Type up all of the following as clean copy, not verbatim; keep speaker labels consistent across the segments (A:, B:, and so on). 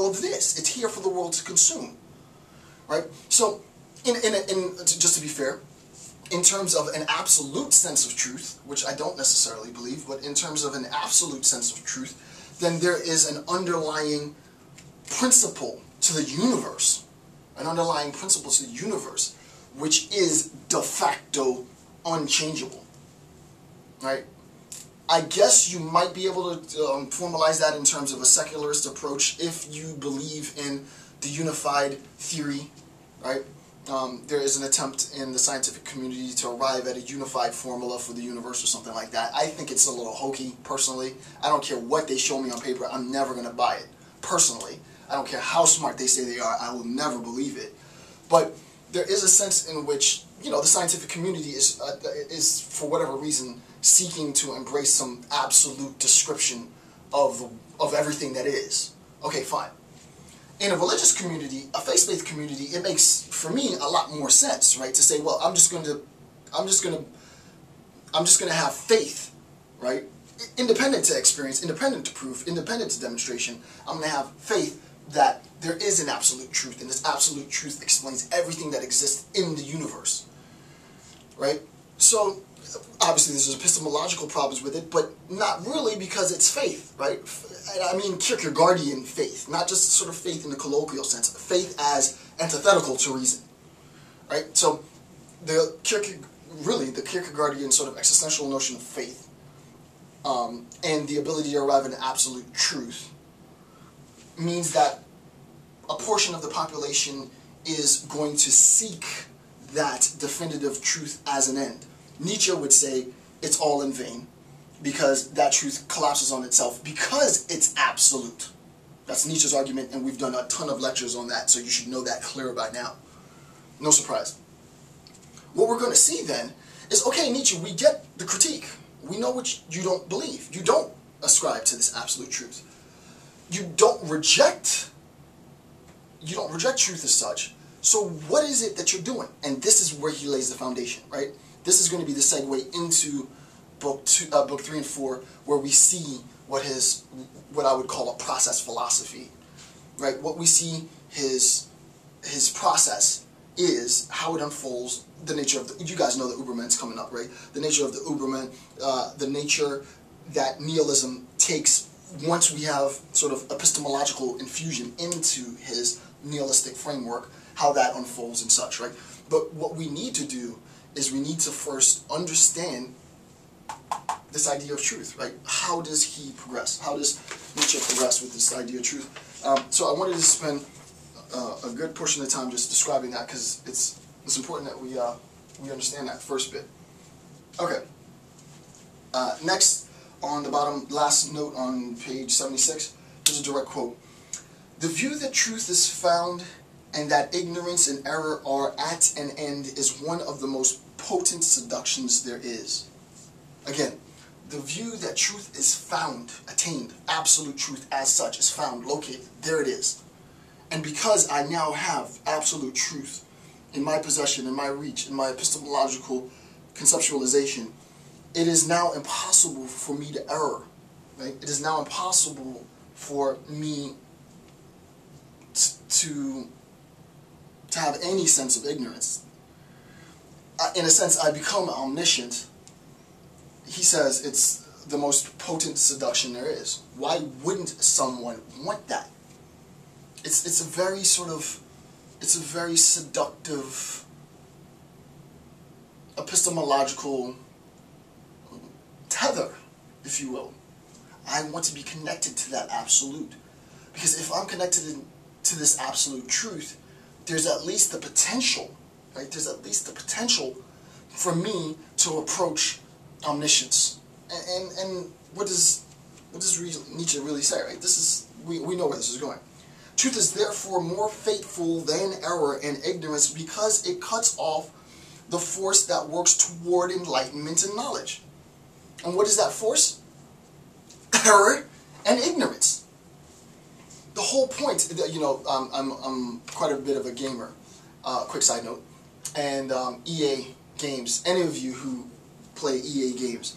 A: all of this. It's here for the world to consume, right? So, just to be fair, in terms of an absolute sense of truth, which I don't necessarily believe, but in terms of an absolute sense of truth, then there is an underlying principle to the universe, which is de facto unchangeable, right? I guess you might be able to formalize that in terms of a secularist approach if you believe in the unified theory, right? There is an attempt in the scientific community to arrive at a unified formula for the universe or something like that. I think it's a little hokey, personally. I don't care what they show me on paper. I'm never going to buy it, personally. I don't care how smart they say they are. I will never believe it. But there is a sense in which, you know, the scientific community is for whatever reason, seeking to embrace some absolute description of everything that is. Okay, fine. In a religious community, a faith-based community, it makes, for me, a lot more sense, right? To say, well, I'm just gonna have faith, right? Independent to experience, independent to proof, independent to demonstration. I'm gonna have faith that there is an absolute truth, and this absolute truth explains everything that exists in the universe, right? So, obviously there's epistemological problems with it, but not really, because it's faith, right? I mean Kierkegaardian faith, not just sort of faith in the colloquial sense, faith as antithetical to reason, right? So the Kierkegaardian sort of existential notion of faith and the ability to arrive at an absolute truth means that a portion of the population is going to seek that definitive truth as an end. Nietzsche would say it's all in vain, because that truth collapses on itself because it's absolute. That's Nietzsche's argument, and we've done a ton of lectures on that, so you should know that clear by now. No surprise. What we're going to see then is, okay, Nietzsche, we get the critique. We know what you don't believe. You don't ascribe to this absolute truth. You don't reject truth as such. So what is it that you're doing? And this is where he lays the foundation, right? This is going to be the segue into book 3 and 4, where we see what I would call a process philosophy, right? What we see his process is how it unfolds, the nature of you guys know the Uberman's coming up, right? The nature of the Uberman, the nature that nihilism takes once we have sort of epistemological infusion into his nihilistic framework, how that unfolds and such, right? But what we need to do is we need to first understand this idea of truth, right? How does he progress? How does Nietzsche progress with this idea of truth? So I wanted to spend a good portion of the time just describing that, because it's important that we understand that first bit. Okay. Next, on the bottom, last note on page 76, here's a direct quote. "The view that truth is found and that ignorance and error are at an end is one of the most potent seductions there is." Again, the view that truth is found, attained, absolute truth as such is found, located, there it is. And because I now have absolute truth in my possession, in my reach, in my epistemological conceptualization, it is now impossible for me to err, right? It is now impossible for me to have any sense of ignorance. In a sense, I become omniscient. He says it's the most potent seduction there is. Why wouldn't someone want that? It's a very seductive epistemological tether, if you will. I want to be connected to that absolute. Because if I'm connected to this absolute truth, there's at least the potential, right? There's at least the potential for me to approach omniscience. And what does Nietzsche really say, right? We know where this is going. Truth is therefore more fateful than error and ignorance because it cuts off the force that works toward enlightenment and knowledge. And what is that force? Error and ignorance. The whole point, you know, I'm quite a bit of a gamer. Quick side note. And EA games, any of you who play EA games,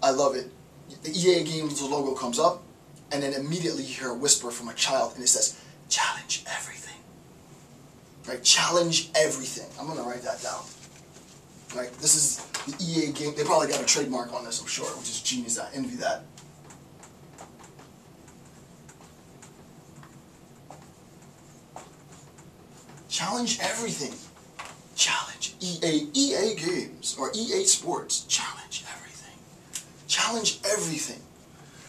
A: I love it. The EA games logo comes up, and then immediately you hear a whisper from a child, and it says, Challenge everything. Right? Challenge everything. I'm going to write that down. Right? This is the EA game. They probably got a trademark on this, I'm sure, which is genius. I envy that. Challenge everything. Challenge. EA Games or EA Sports. Challenge everything. Challenge everything.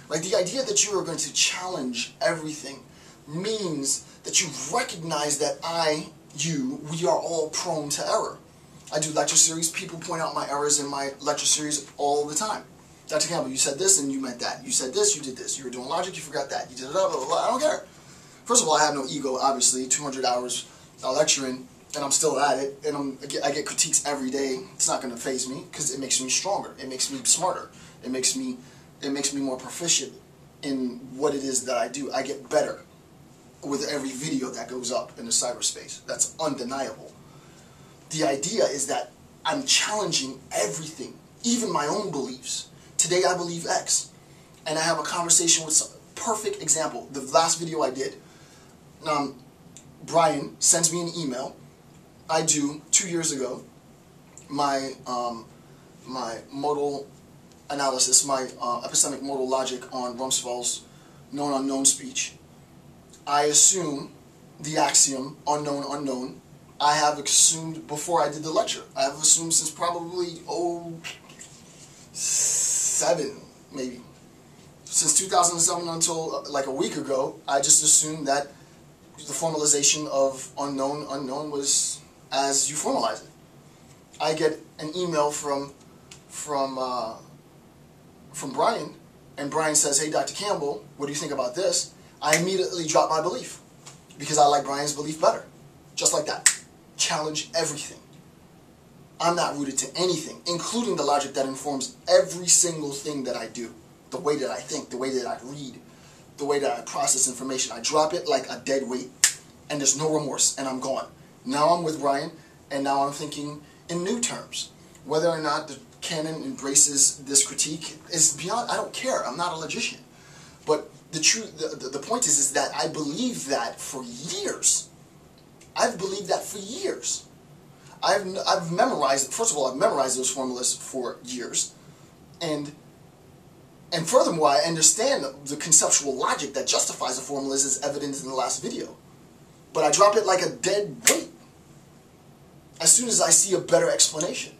A: Right? The idea that you are going to challenge everything means that you recognize that we are all prone to error. I do lecture series. People point out my errors in my lecture series all the time. Dr. Campbell, you said this and you meant that. You said this, you did this. You were doing logic, you forgot that. You did it, blah, blah, blah. I don't care. First of all, I have no ego, obviously. 200 hours lecturing, and I'm still at it, and I get critiques every day. It's not going to faze me because it makes me stronger. It makes me smarter. It makes me more proficient in what it is that I do. I get better with every video that goes up in the cyberspace. That's undeniable. The idea is that I'm challenging everything, even my own beliefs. Today I believe X, and I have a conversation with some perfect example. The last video I did, Brian sends me an email. I do 2 years ago my modal analysis, my epistemic modal logic on Rumsfeld's known unknown speech. I assume the axiom unknown unknown. I have assumed before I did the lecture. I have assumed since probably 2007 maybe. Since 2007 until like a week ago, I just assumed that the formalization of unknown unknown was as you formalize it. I get an email from Brian, and Brian says, "Hey, Dr. Campbell, what do you think about this?" I immediately drop my belief because I like Brian's belief better. Just like that. Challenge everything. I'm not rooted to anything, including the logic that informs every single thing that I do. The way that I think, the way that I read, the way that I process information. I drop it like a dead weight, and there's no remorse, and I'm gone. Now I'm with Brian, and now I'm thinking in new terms. Whether or not the canon embraces this critique is beyond, I don't care. I'm not a logician. But the point is that I believe that for years. I've believed that for years. I've memorized, first of all, I've memorized those formulas for years. And furthermore, I understand the conceptual logic that justifies the formulas as evidenced in the last video. But I drop it like a dead weight as soon as I see a better explanation.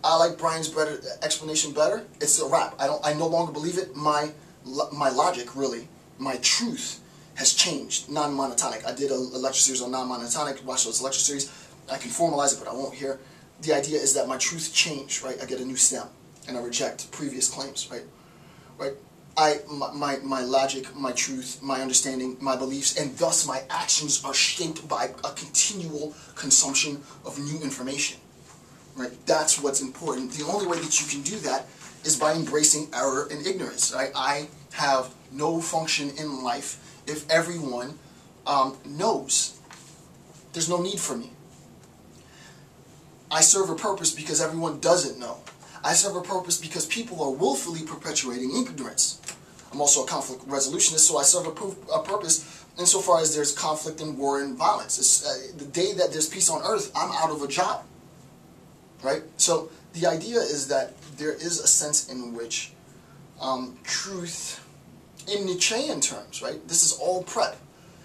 A: I like Brian's explanation better. It's a wrap. I no longer believe it. My logic, really, my truth has changed. Non-monotonic. I did a lecture series on non-monotonic. Watch those lecture series. I can formalize it, but I won't here. The idea is that my truth changed, right? I get a new stem, and I reject previous claims, right? Right? My logic, my truth, my understanding, my beliefs, and thus my actions are shaped by a continual consumption of new information. Right? That's what's important. The only way that you can do that is by embracing error and ignorance. Right? I have no function in life if everyone knows. There's no need for me. I serve a purpose because everyone doesn't know. I serve a purpose because people are willfully perpetuating ignorance. I'm also a conflict resolutionist, so I serve a purpose insofar as there's conflict and war and violence. The day that there's peace on earth, I'm out of a job. Right? So the idea is that there is a sense in which truth, in Nietzschean terms, right? This is all prep,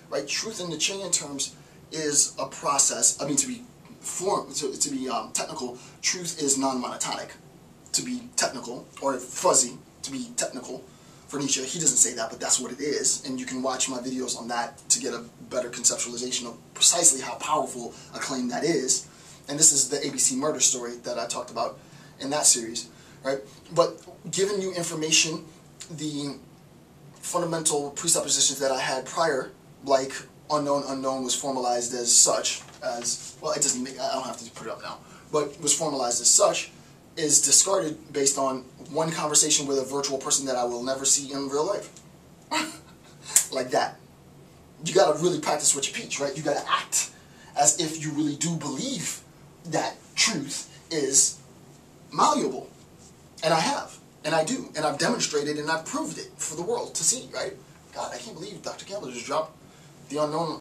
A: right? Truth in Nietzschean terms is a process. I mean, to be technical, truth is non-monotonic. To be technical, or fuzzy, to be technical. For Nietzsche, he doesn't say that, but that's what it is. And you can watch my videos on that to get a better conceptualization of precisely how powerful a claim that is. And this is the ABC murder story that I talked about in that series, right? But giving you information, the fundamental presuppositions that I had prior, like unknown unknown was formalized as such, as, well, it doesn't make, I don't have to put it up now, but was formalized as such, is discarded based on one conversation with a virtual person that I will never see in real life. Like that. You gotta really practice what you preach, right? You gotta act as if you really do believe that truth is malleable. And I have. And I do. And I've demonstrated and I've proved it for the world to see, right? God, I can't believe Dr. Campbell just dropped the unknown